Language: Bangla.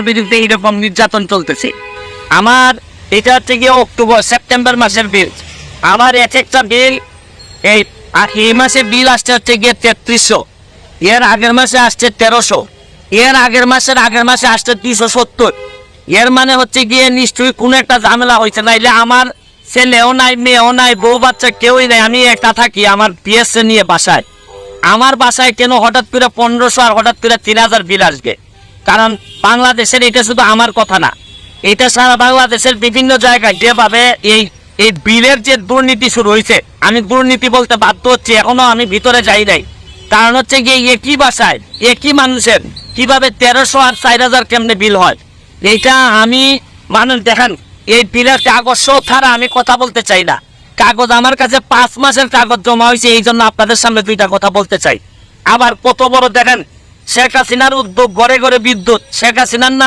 বিরুদ্ধে এইরকম নির্যাতন চলতেছে। আমার এটা হচ্ছে গিয়ে সেপ্টেম্বর মাসের বিল। আমার এক একটা বিল এই মাসে বিল আসছে হচ্ছে গিয়ে 3300, এর আগের মাসে আসছে 1300, এর আগের মাসে আসছে 270। এর মানে হচ্ছে গিয়ে নিশ্চয়ই কোনো একটা ঝামেলা হয়েছে, নাইলে আমার ছেলেও নাই, মেয়েও নাই, বউ বাচ্চা কেউই নাই, আমি একটা থাকি আমার পিএসএ নিয়ে বাসায়। আমার বাসায় কেন হঠাৎ করে 1500 আর হঠাৎ করে 3000 বিল আসবে? কারণ বাংলাদেশের এটা শুধু আমার কথা না, এটা সারা বাংলাদেশের বিভিন্ন জায়গায় যেভাবে এই এই বিলের যে দুর্নীতি শুরু হয়েছে, আমি দুর্নীতি বলতে বাধ্য হচ্ছি, এখনো আমি ভিতরে যাই নাই। কারণ হচ্ছে গিয়ে একই বাসায় একই মানুষের কিভাবে 1300 আর 4000 কেমনে বিল হয়, এইটা আমি মানুষ দেখেন। এই বিলের কাগজ ছাড়া আমি কথা বলতে চাই না। কাগজ আমার কাছে 5 মাসের কাগজ জমা হয়েছে, এই জন্য আপনাদের সামনে দুইটা কথা বলতে চাই। আবার কত বড় দেখেন, শেখ হাসিনার উদ্যোগ, ঘরে ঘরে বিদ্যুৎ, শেখ হাসিনার নাম